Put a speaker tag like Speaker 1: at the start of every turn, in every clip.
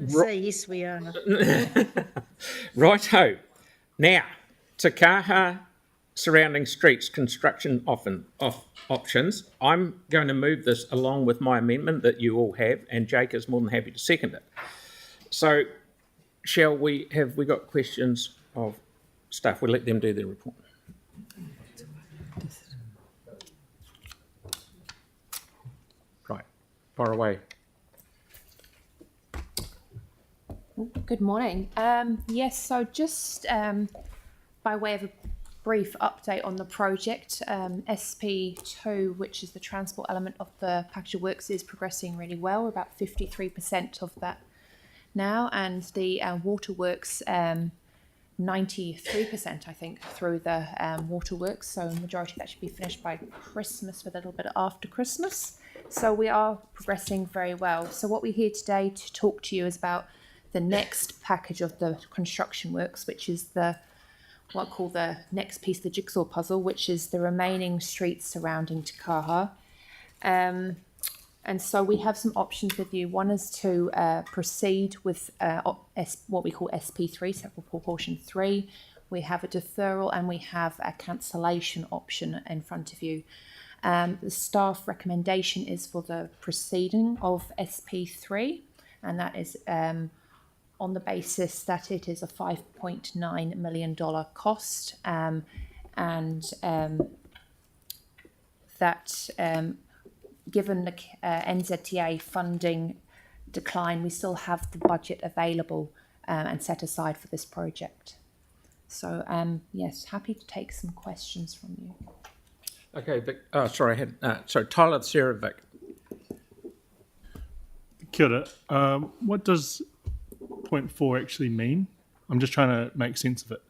Speaker 1: Say yes, we are.
Speaker 2: Righto. Now, to Kaha surrounding streets construction options. I'm going to move this along with my amendment that you all have, and Jake is more than happy to second it. So, have we got questions of staff? We'll let them do their report. Right, far away.
Speaker 3: Good morning. Yes, so just by way of a brief update on the project, SP2, which is the transport element of the package of works, is progressing really well. We're about 53% of that now, and the waterworks 93%, I think, through the waterworks. So the majority of that should be finished by Christmas, with a little bit after Christmas. So we are progressing very well. So what we're here today to talk to you is about the next package of the construction works, which is what I call the next piece of the jigsaw puzzle, which is the remaining streets surrounding Te Kaha. And so we have some options with you. One is to proceed with what we call SP3, separate proportion 3. We have a deferral and we have a cancellation option in front of you. The staff recommendation is for the proceeding of SP3, and that is on the basis that it is a $5.9 million cost, and that given the NZTA funding decline, we still have the budget available and set aside for this project. So yes, happy to take some questions from you.
Speaker 2: Okay, Vic. Tyler, Sarah, Vic.
Speaker 4: Kia ora. What does point 4 actually mean? I'm just trying to make sense of it.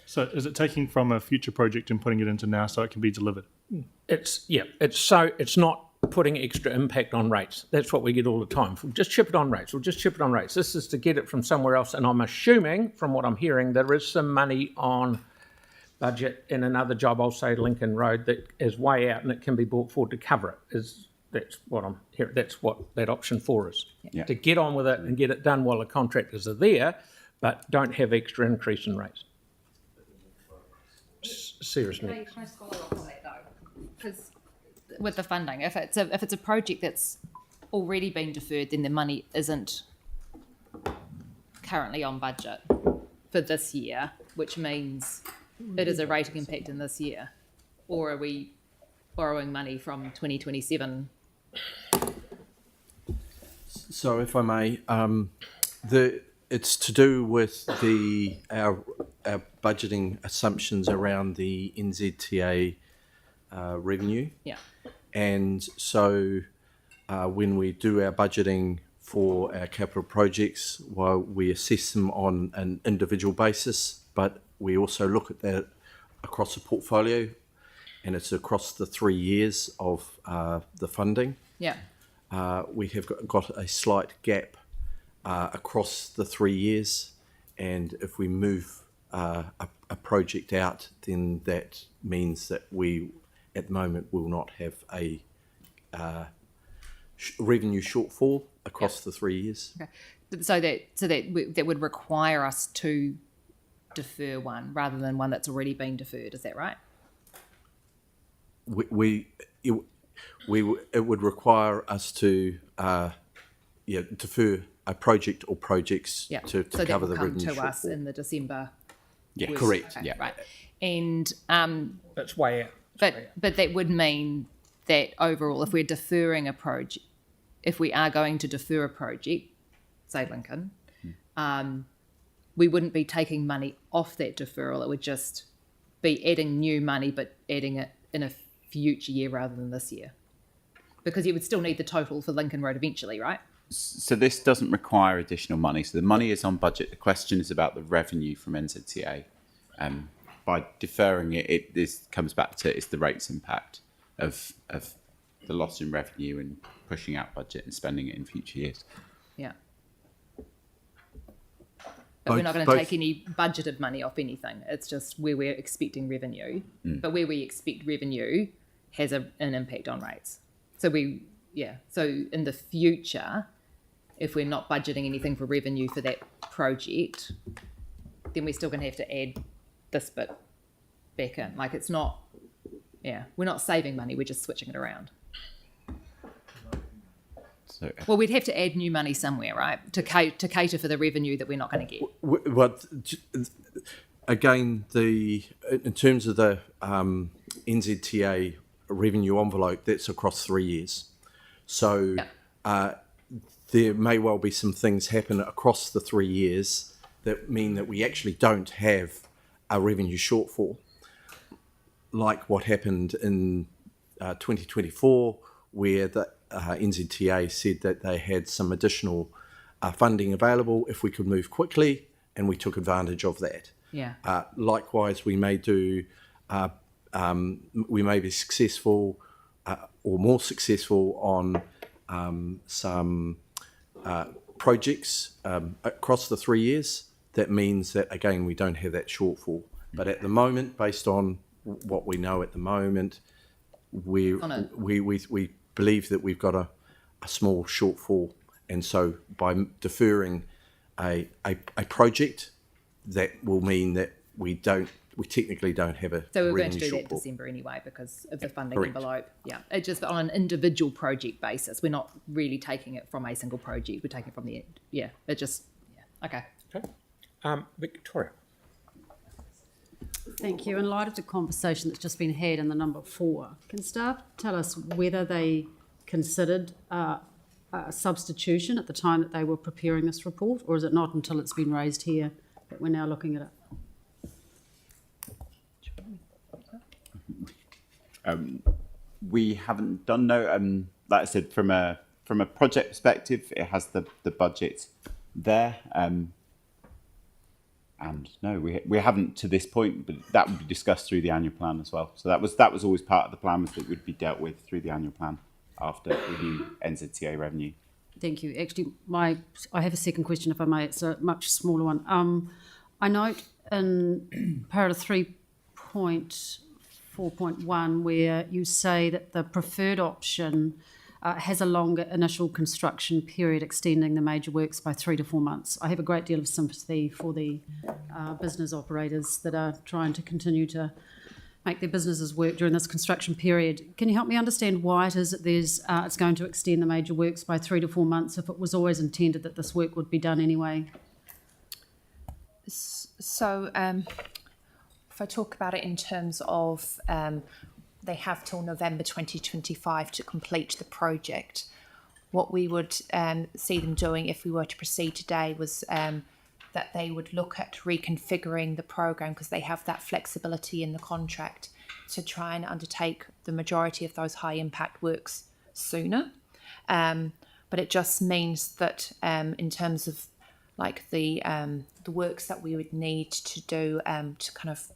Speaker 4: So is it taking from a future project and putting it into now so it can be delivered?
Speaker 2: It's not putting extra impact on rates. That's what we get all the time. We'll just chip it on rates. This is to get it from somewhere else, and I'm assuming, from what I'm hearing, there is some money on budget in another job, I'll say Lincoln Road, that is way out and it can be brought forward to cover it. That's what I'm hearing. That's what that option 4 is.
Speaker 5: Yeah.
Speaker 2: To get on with it and get it done while the contractors are there, but don't have extra increase in rates. Seriously.
Speaker 6: Can I follow up on that though? Because with the funding, if it's a project that's already been deferred, then the money isn't currently on budget for this year, which means it is a rating impact in this year. Or are we borrowing money from 2027?
Speaker 5: So, if I may, it's to do with our budgeting assumptions around the NZTA revenue.
Speaker 6: Yeah.
Speaker 5: And so, when we do our budgeting for our capital projects, while we assess them on an individual basis, but we also look at that across a portfolio, and it's across the 3 years of the funding.
Speaker 6: Yeah.
Speaker 5: We have got a slight gap across the 3 years, and if we move a project out, then that means that we, at the moment, will not have a revenue shortfall across the 3 years.
Speaker 6: Okay. So that would require us to defer one rather than one that's already been deferred. Is that right?
Speaker 5: It would require us to defer a project or projects to
Speaker 6: so
Speaker 5: cover
Speaker 6: that will
Speaker 5: the
Speaker 6: come
Speaker 5: revenue
Speaker 6: to us
Speaker 5: shortfall.
Speaker 6: in the December.
Speaker 5: Yeah,
Speaker 6: work.
Speaker 5: correct.
Speaker 6: Okay,
Speaker 5: Yeah,
Speaker 6: right. And
Speaker 2: That's way out.
Speaker 6: but that would mean that overall, if we're deferring a project, if we are going to defer a project, say Lincoln, we wouldn't be taking money off that deferral. It would just be adding new money, but adding it in a future year rather than this year, because you would still need the total for Lincoln Road eventually, right?
Speaker 7: So this doesn't require additional money. So the money is on budget. The question is about the revenue from NZTA. By deferring it, this comes back to it's the rates impact of the loss in revenue and pushing out budget and spending it in future years.
Speaker 6: Yeah. But we're not going to take any budgeted money off anything. It's just where we're expecting revenue. But where we expect revenue has an impact on rates. So so in the future, if we're not budgeting anything for revenue for that project, then we're still going to have to add this bit back in. Like it's not, we're not saving money, we're just switching it around.
Speaker 7: So
Speaker 6: Well, we'd have to add new money somewhere, right, to cater for the revenue that we're not going to get.
Speaker 5: But again, in terms of the NZTA revenue envelope, that's across 3 years. So there may well be some things happen across the 3 years that mean that we actually don't have a revenue shortfall, like what happened in 2024, where the NZTA said that they had some additional funding available if we could move quickly, and we took advantage of that.
Speaker 6: Yeah.
Speaker 5: Likewise, we may be successful or more successful on some projects across the 3 years. That means that, again, we don't have that shortfall. But at the moment, based on what we know at the moment, we believe that we've got a small shortfall. And so by deferring a project, that will mean that we technically don't have a
Speaker 6: So we're going
Speaker 5: revenue
Speaker 6: to do that
Speaker 5: shortfall.
Speaker 6: December anyway because of the funding
Speaker 5: Correct.
Speaker 6: envelope. Yeah, it's just on an individual project basis. We're not really taking it from a single project. We're taking it from the end. Yeah, okay.
Speaker 2: Okay. Victoria.
Speaker 1: Thank you. In light of the conversation that's just been had in the number 4, can staff tell us whether they considered a substitution at the time that they were preparing this report, or is it not until it's been raised here that we're now looking at it?
Speaker 7: we haven't done like I said, from a project perspective, it has the budget there. And no, we haven't to this point, but that would be discussed through the annual plan as well. So that was always part of the plan, was that would be dealt with through the annual plan after review NZTA revenue.
Speaker 1: Thank you. Actually, I have a second question, if I may. It's a much smaller one. I note in paragraph 3.4.1 where you say that the preferred option has a longer initial construction period, extending the major works by 3 to 4 months. I have a great deal of sympathy for the business operators that are trying to continue to make their businesses work during this construction period. Can you help me understand why it is that it's going to extend the major works by 3 to 4 months if it was always intended that this work would be done anyway?
Speaker 3: So if I talk about it in terms of they have till November 2025 to complete the project. What we would see them doing if we were to proceed today was that they would look at reconfiguring the program, because they have that flexibility in the contract to try and undertake the majority of those high impact works sooner. But it just means that in terms of like the works that we would need to do to kind of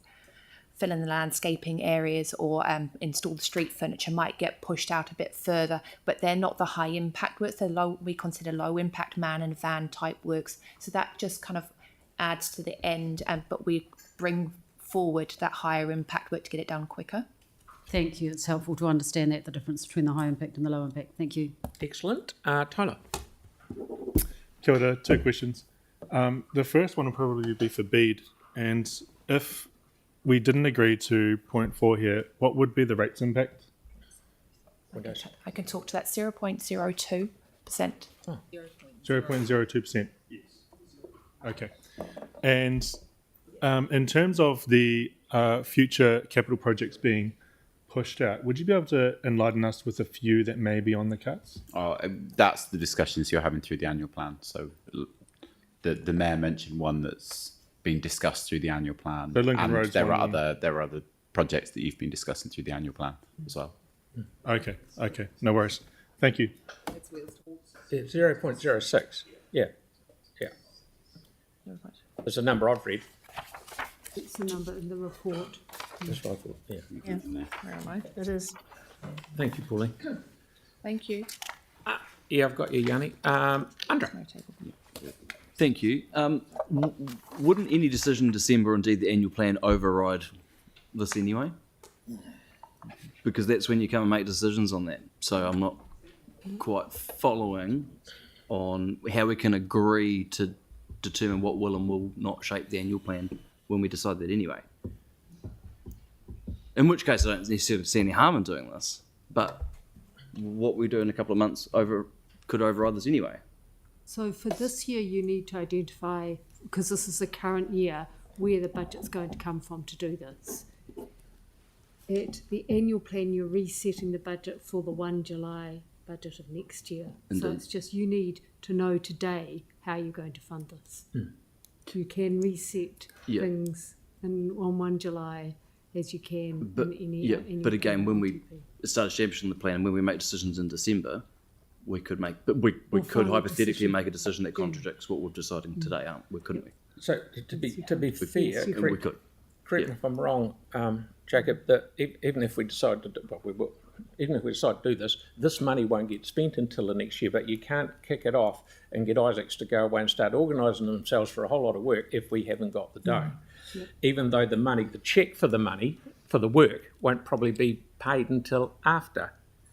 Speaker 3: fill in the landscaping areas or install the street furniture might get pushed out a bit further, but they're not the high impact works. They're we consider low impact man and van type works. So that just kind of adds to the end, but we bring forward that higher impact work to get it done quicker.
Speaker 1: Thank you. It's helpful to understand the difference between the high impact and the low impact. Thank you.
Speaker 2: Excellent. Tyler.
Speaker 4: Kia ora, 2 questions. The first one will probably be for Bede, and if we didn't agree to point 4 here, what would be the rates impact?
Speaker 3: I can talk to that. 0.02%.
Speaker 4: 0.02%. Yes. Okay. And in terms of the future capital projects being pushed out, would you be able to enlighten us with a few that may be on the cards?
Speaker 7: That's the discussions you're having through the annual plan. So the mayor mentioned one that's been discussed through the annual plan,
Speaker 4: So Lincoln
Speaker 7: and
Speaker 4: Road's
Speaker 7: there are
Speaker 4: one.
Speaker 7: other projects that you've been discussing through the annual plan as well.
Speaker 4: Okay. No worries. Thank you.
Speaker 2: Yeah, 0.06. Yeah. There's a number I've read.
Speaker 1: It's the number in the report.
Speaker 2: That's what I thought. Yeah.
Speaker 3: Where am I?
Speaker 1: It is.
Speaker 2: Thank you, Pauline.
Speaker 3: Thank you.
Speaker 2: Yeah, I've got you, Yanni. Andrew.
Speaker 8: Thank you. Wouldn't any decision in December, indeed the annual plan, override this anyway? Because that's when you come and make decisions on that. So I'm not quite following on how we can agree to determine what will and will not shape the annual plan when we decide that anyway. In which case, I don't necessarily see any harm in doing this, but what we do in a couple of months could override this anyway.
Speaker 9: So for this year, you need to identify, because this is the current year, where the budget's going to come from to do this. At the annual plan, you're resetting the budget for the 1 July budget of next year.
Speaker 8: Indeed.
Speaker 9: So it's just you need to know today how you're going to fund this. You can reset things on 1 July as you can in any
Speaker 8: but again, when we
Speaker 9: DP.
Speaker 8: start establishing the plan, when we make decisions in December, we could could
Speaker 9: final
Speaker 8: hypothetically
Speaker 9: decision.
Speaker 8: make a decision that contradicts what we're deciding today, couldn't we?
Speaker 2: So to be fair,
Speaker 9: Yes, you
Speaker 8: We could.
Speaker 2: correct me if I'm wrong, Jacob, that even if we decide to do, even if we decide to do this money won't get spent until the next year, but you can't kick it off and get Isaacs to go away and start organising themselves for a whole lot of work if we haven't got the dough. Even though the cheque for the work won't probably be paid until after.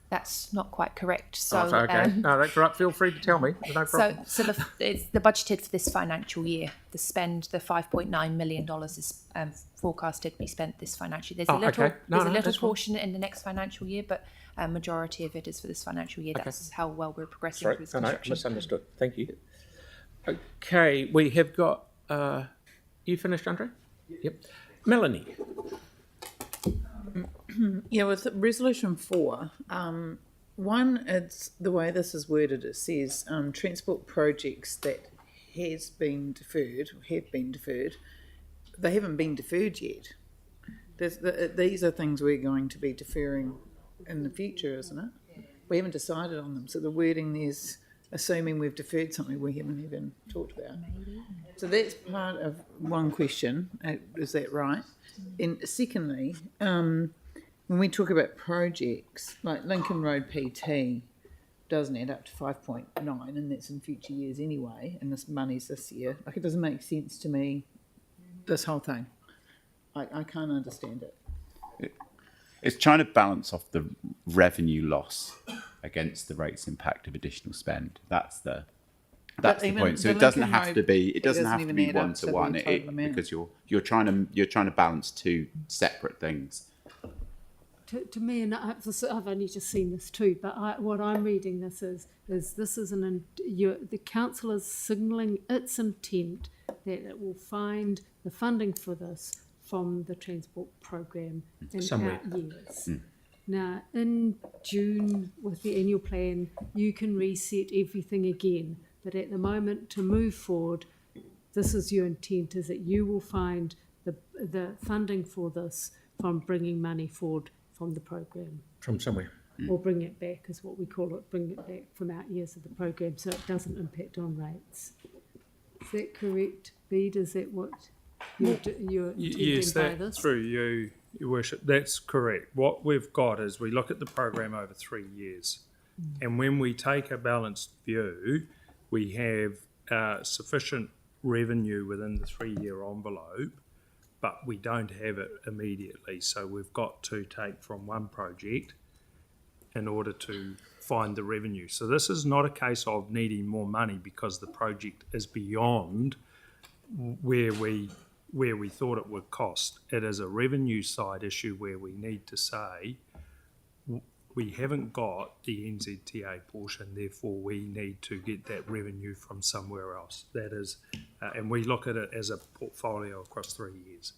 Speaker 3: That's not quite correct. So,
Speaker 2: Okay, no, that's right. Feel free to tell me. No problem.
Speaker 3: so it's the budgeted for this financial year. The $5.9 million is forecasted to be spent this financial year. There's a little,
Speaker 2: okay. No,
Speaker 3: there's a little
Speaker 2: that's fine.
Speaker 3: portion in the next financial year, but a majority of it is for this financial year. That's how well we're progressing
Speaker 2: Sorry,
Speaker 3: through this
Speaker 2: no,
Speaker 3: construction.
Speaker 2: misunderstood. Thank you. Okay, we have got. You finished, Andre? Yep. Melanie.
Speaker 10: Yeah, with Resolution 4, one, it's the way this is worded, it says transport projects that have been deferred, they haven't been deferred yet. These are things we're going to be deferring in the future, isn't it? We haven't decided on them, so the wording there's assuming we've deferred something we haven't even talked about. So that's part of one question, is that right? And secondly, when we talk about projects, like Lincoln Road PT doesn't add up to 5.9, and that's in future years anyway, and this money's this year. Like, it doesn't make sense to me, this whole thing. I can't understand it.
Speaker 7: It's trying to balance off the revenue loss against the rates impact of additional spend. That's the
Speaker 10: even
Speaker 7: point. So
Speaker 10: the
Speaker 7: it doesn't
Speaker 10: Lincoln
Speaker 7: have to
Speaker 10: Road,
Speaker 7: be.
Speaker 10: it
Speaker 7: It doesn't have
Speaker 10: doesn't
Speaker 7: to
Speaker 10: even
Speaker 7: be
Speaker 10: add
Speaker 7: one
Speaker 10: up
Speaker 7: to
Speaker 10: to the
Speaker 7: one.
Speaker 10: total amount.
Speaker 7: Because you're trying to balance two separate things.
Speaker 9: To me, and I've only just seen this too, but what I'm reading this is this is the council is signalling its intent that it will find the funding for this from the transport program in
Speaker 2: Somewhere.
Speaker 9: out years. Now, in June with the annual plan, you can reset everything again, but at the moment, to move forward, this is your intent, is that you will find the funding for this from bringing money forward from the program,
Speaker 2: From somewhere.
Speaker 9: or bring it back is what we call it, bring it back from out years of the program so it doesn't impact on rates. Is that correct, Bede? Is that what you're intending
Speaker 11: Yes,
Speaker 9: by
Speaker 11: that
Speaker 9: this?
Speaker 11: through you, Your Worship. That's correct. What we've got is we look at the program over 3 years, and when we take a balanced view, we have sufficient revenue within the 3-year envelope, but we don't have it immediately. So we've got to take from one project in order to find the revenue. So this is not a case of needing more money because the project is beyond where we thought it would cost. It is a revenue side issue where we need to say we haven't got the NZTA portion, therefore we need to get that revenue from somewhere else. That is, and we look at it as a portfolio across 3 years.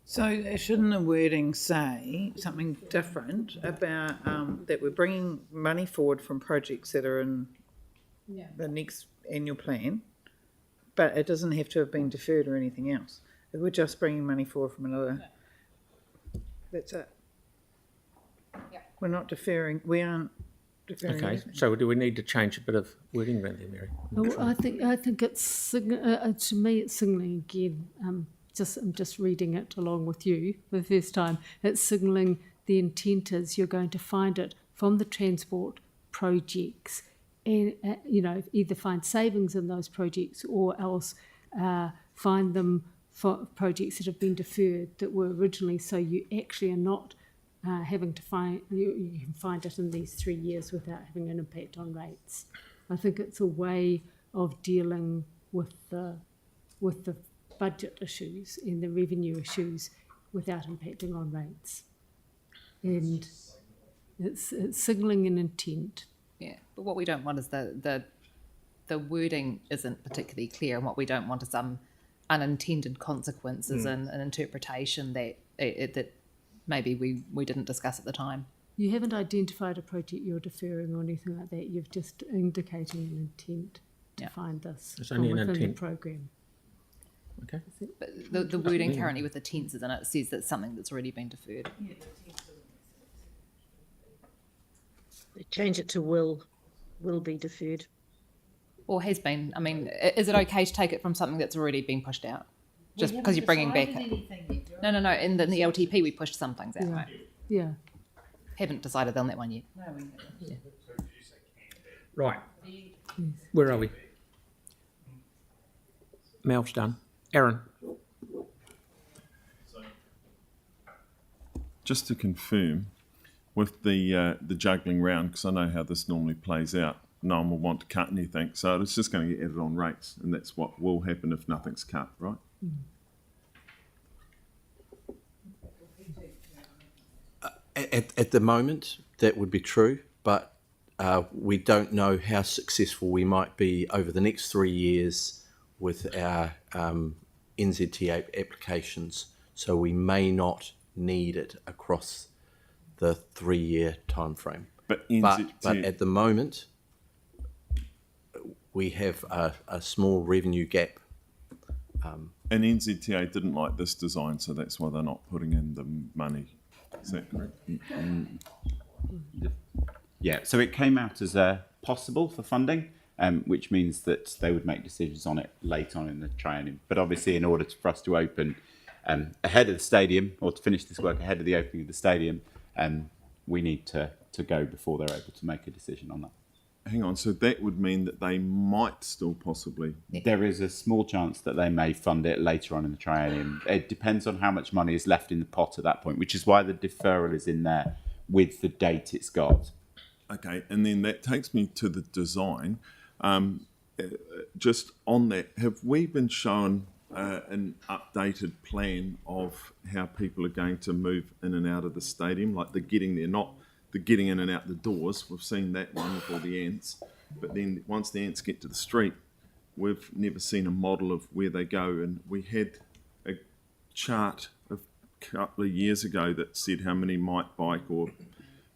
Speaker 10: So shouldn't the wording say something different about that we're bringing money forward from projects that are in the next annual plan, but it doesn't have to have been deferred or anything else. We're just bringing money forward from another. That's it. We're not deferring. We aren't deferring.
Speaker 2: Okay,
Speaker 10: anything.
Speaker 2: so do we need to change a bit of wording around there, Mary?
Speaker 9: Well, I think it's to me it's signalling again. I'm just reading it along with you for the first time. It's signalling the intent is you're going to find it from the transport projects, and either find savings in those projects or else find them for projects that have been deferred that were originally. So you actually are not having to find you can find it in these 3 years without having an impact on rates. I think it's a way of dealing with the budget issues and the revenue issues without impacting on rates. And it's signalling an intent.
Speaker 6: Yeah, but what we don't want is the wording isn't particularly clear, and what we don't want is some unintended consequences and an interpretation that that maybe we didn't discuss at the time.
Speaker 9: You haven't identified a project you're deferring or anything like that. You've just indicating an intent to find this
Speaker 2: It's
Speaker 9: from
Speaker 2: only an
Speaker 9: within
Speaker 2: intent.
Speaker 9: the program.
Speaker 2: Okay.
Speaker 6: But the wording currently with the tenses in it says that something that's already been deferred.
Speaker 12: They change it to will be deferred.
Speaker 6: Or has been. I mean, is it okay to take it from something that's already been pushed out? Just because you're bringing back... No. In the LTP, we pushed some things out, right?
Speaker 9: Yeah.
Speaker 6: Haven't decided on that one yet.
Speaker 2: Right. Where are we? Mel's done. Aaron.
Speaker 13: Just to confirm, with the juggling round, because I know how this normally plays out, no one will want to cut anything, so it's just going to get added on rates, and that's what will happen if nothing's cut, right?
Speaker 5: At the moment, that would be true, but we don't know how successful we might be over the next 3 years with our NZTA applications, so we may not need it across the 3-year time frame.
Speaker 13: But
Speaker 5: at the moment, we have a small revenue gap.
Speaker 13: And NZTA didn't like this design, so that's why they're not putting in the money. Is that correct?
Speaker 7: Yeah, so it came out as possible for funding, which means that they would make decisions on it late on in the triennium. But obviously, in order for us to open ahead of the stadium, or to finish this work ahead of the opening of the stadium, we need to go before they're able to make a decision on that.
Speaker 13: Hang on, so that would mean that they might still possibly...
Speaker 7: There is a small chance that they may fund it later on in the triennium. It depends on how much money is left in the pot at that point, which is why the deferral is in there with the date it's got.
Speaker 13: Okay, and then that takes me to the design. Just on that, have we been shown an updated plan of how people are going to move in and out of the stadium? Like they're getting there, not the getting in and out the doors. We've seen that one with all the ants. But then once the ants get to the street, we've never seen a model of where they go. And we had a chart a couple of years ago that said how many might bike or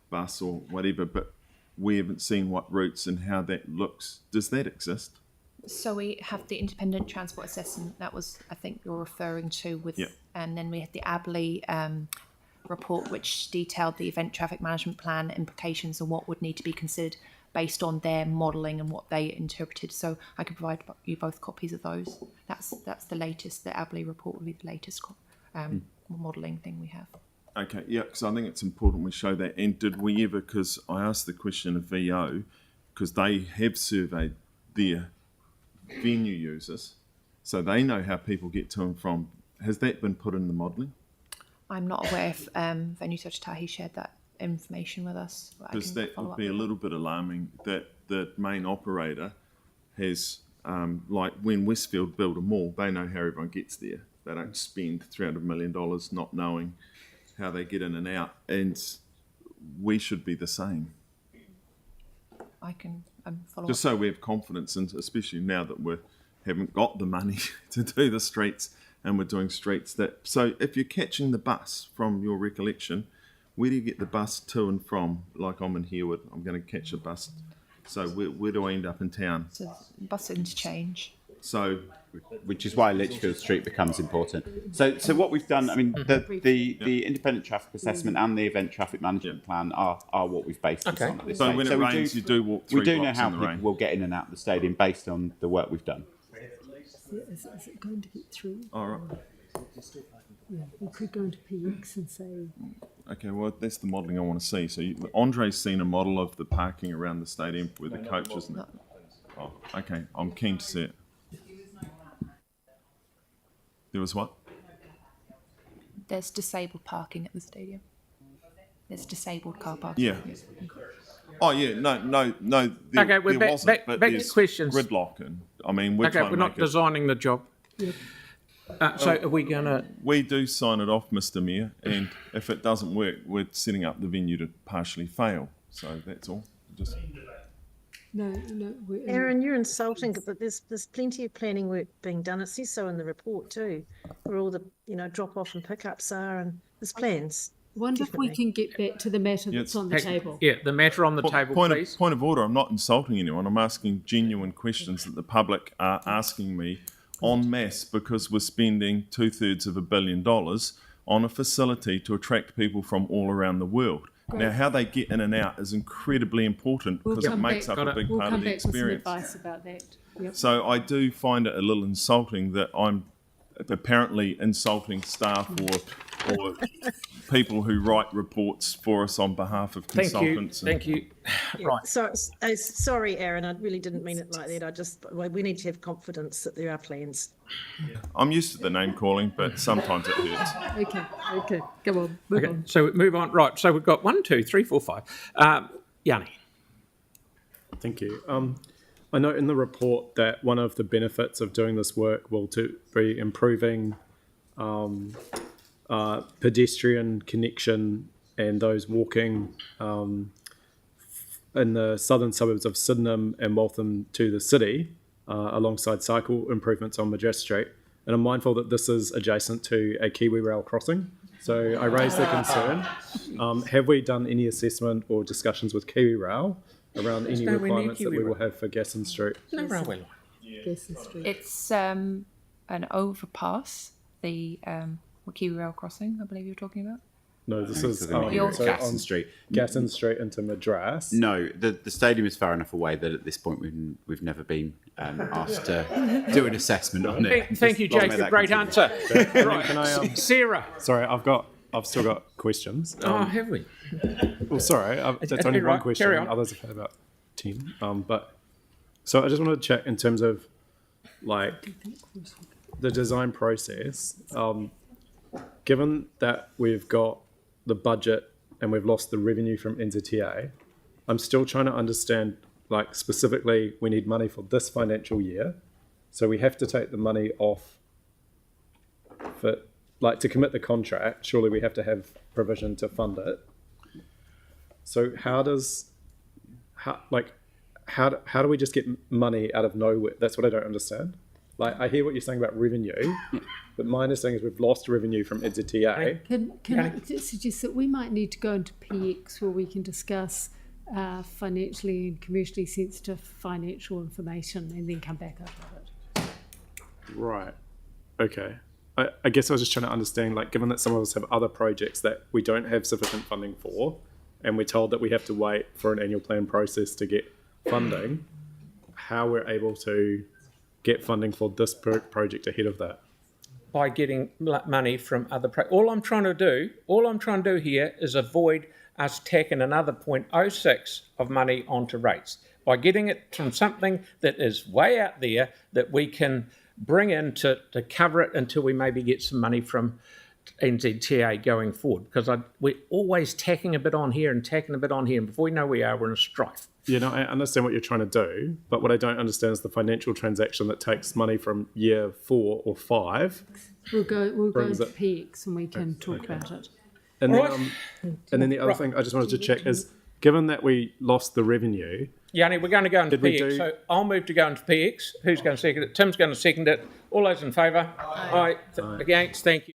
Speaker 13: bus or whatever, but we haven't seen what routes and how that looks. Does that exist?
Speaker 3: So we have the independent transport assessment that was, I think you're referring to with, and then we had the Abley report, which detailed the event traffic management plan implications and what would need to be considered based on their modelling and what they interpreted. So I can provide you both copies of those. That's the latest. The Abley report will be the latest modelling thing we have.
Speaker 13: Okay, yeah, because I think it's important we show that. And did we ever, because I asked the question of VO, because they have surveyed their venue users, so they know how people get to and from. Has that been put in the modelling?
Speaker 3: I'm not aware if Venue Search Tahi shared that information with us.
Speaker 13: Because that would be a little bit alarming that the main operator has, like when Westfield build a mall, they know how everyone gets there. They don't spend $300 million not knowing how they get in and out, and we should be the same.
Speaker 3: I can follow
Speaker 13: Just
Speaker 3: up.
Speaker 13: so we have confidence, and especially now that we haven't got the money to do the streets, and we're doing streets that... So if you're catching the bus, from your recollection, where do you get the bus to and from? Like I'm in Harewood, I'm going to catch a bus. So where do I end up in town?
Speaker 3: So bus interchange.
Speaker 13: So...
Speaker 7: Which is why Litchfield Street becomes important. So what we've done, I mean, the independent traffic assessment and the event traffic management plan are what we've based this on at this
Speaker 13: So
Speaker 7: stage.
Speaker 13: when it rains, you do walk 3
Speaker 7: We do know
Speaker 13: blocks
Speaker 7: how
Speaker 13: in the
Speaker 7: people
Speaker 13: rain.
Speaker 7: will get in and out of the stadium based on the work we've done.
Speaker 9: Is it going to get through?
Speaker 13: All right.
Speaker 9: Yeah, we could go into PX and say...
Speaker 13: Okay, well, that's the modelling I want to see. So Andre's seen a model of the parking around the stadium with the coaches and that. Oh, okay, I'm keen to see it. There was what?
Speaker 3: There's disabled parking at the stadium. There's disabled car parking.
Speaker 13: Yeah. Oh yeah, no. There,
Speaker 2: Okay, we're
Speaker 13: there
Speaker 2: back-
Speaker 13: wasn't,
Speaker 2: back-
Speaker 13: but
Speaker 2: back to
Speaker 13: there's
Speaker 2: questions.
Speaker 13: gridlock, and I mean we're
Speaker 2: Okay,
Speaker 13: trying
Speaker 2: we're
Speaker 13: to
Speaker 2: not
Speaker 13: make it.
Speaker 2: designing the job. So are we going to...
Speaker 13: We do sign it off, Mr. Mayor, and if it doesn't work, we're setting up the venue to partially fail. So that's all. Just
Speaker 9: No,
Speaker 12: Aaron, you're insulting, but there's plenty of planning work being done. It says so in the report too, where all the drop off and pickups are, and there's plans.
Speaker 9: wonder if we
Speaker 12: Definitely.
Speaker 9: can get back to the matter
Speaker 13: Yeah,
Speaker 9: that's on the table.
Speaker 2: Yeah, the matter on the table, please.
Speaker 13: Point of order. I'm not insulting anyone. I'm asking genuine questions that the public are asking me en masse because we're spending 2/3 of $1 billion on a facility to attract people from all around the world. Now, how they get in and out is incredibly important because it makes up a big
Speaker 9: We'll
Speaker 13: part
Speaker 9: come
Speaker 13: of the
Speaker 9: back with some
Speaker 13: experience.
Speaker 9: advice about that. Yep.
Speaker 13: So I do find it a little insulting that I'm apparently insulting staff or people who write reports for us on behalf of
Speaker 2: Thank you.
Speaker 13: consultants.
Speaker 2: Thank you. Right.
Speaker 12: So, sorry, Aaron, I really didn't mean it like that. We need to have confidence that there are plans.
Speaker 13: I'm used to the name calling, but sometimes it hurts.
Speaker 9: Okay, come on, move
Speaker 2: Okay,
Speaker 9: on.
Speaker 2: so move on. Right, so we've got 1, 2, 3, 4, 5. Yanni.
Speaker 14: Thank you. I note in the report that one of the benefits of doing this work will to be improving pedestrian connection and those walking in the southern suburbs of Sydenham and Waltham to the city, alongside cycle improvements on Madras Street. And I'm mindful that this is adjacent to a Kiwi Rail crossing. So I raised the concern. Have we done any assessment or discussions with Kiwi Rail around any
Speaker 2: nowhere near
Speaker 14: requirements that
Speaker 2: Kiwi
Speaker 14: we will
Speaker 2: Rail.
Speaker 14: have for Gasson Street?
Speaker 2: No railway line.
Speaker 9: Gasson Street.
Speaker 3: It's an overpass, the Kiwi Rail crossing, I believe you're talking about.
Speaker 14: No, this is
Speaker 7: So Gasson
Speaker 14: on
Speaker 7: Street.
Speaker 14: Gasson Street into Madras.
Speaker 7: No, the stadium is far enough away that at this point we've never been asked to do an assessment on it.
Speaker 2: Thank you,
Speaker 7: Just make
Speaker 2: Jacob.
Speaker 7: that
Speaker 2: Great
Speaker 7: continue.
Speaker 2: answer. Right.
Speaker 14: Can I,
Speaker 2: Sarah.
Speaker 14: Sorry, I've still got questions.
Speaker 2: Have we?
Speaker 14: Well, sorry, that's
Speaker 2: Okay,
Speaker 14: only
Speaker 2: right,
Speaker 14: one question.
Speaker 2: carry on.
Speaker 14: Others have had about 10. But so I just wanted to check in terms of like the design process. Given that we've got the budget and we've lost the revenue from NZTA, I'm still trying to understand, like specifically, we need money for this financial year, so we have to take the money off for like to commit the contract. Surely we have to have provision to fund it. So how do we just get money out of nowhere? That's what I don't understand. Like, I hear what you're saying about revenue, but my understanding is we've lost revenue from NZTA.
Speaker 9: Can I suggest that we might need to go into PX where we can discuss financially and commercially sensitive financial information and then come back out of it.
Speaker 14: Right. Okay. I guess I was just trying to understand, like, given that some of us have other projects that we don't have sufficient funding for, and we're told that we have to wait for an annual plan process to get funding, how we're able to get funding for this project ahead of that.
Speaker 2: By getting money from other... All I'm trying to do here is avoid us tacking another 0.06 of money onto rates. By getting it from something that is way out there that we can bring in to cover it until we maybe get some money from NZTA going forward. Because we're always tacking a bit on here and tacking a bit on here, and before we know we are, we're in a strife.
Speaker 14: Yeah, no, I understand what you're trying to do, but what I don't understand is the financial transaction that takes money from year 4 or 5.
Speaker 9: We'll go into
Speaker 14: Brings it-
Speaker 9: PX and we can talk about it.
Speaker 14: And then, and then the other thing I just wanted to check is, given that we lost the revenue,
Speaker 2: Yanni, we're going to go into
Speaker 14: Did we
Speaker 2: PX,
Speaker 14: do-
Speaker 2: so I'll move to go into PX. Who's going to second it? Tim's going to second it. All those in favour? Aye. Against? Thank you.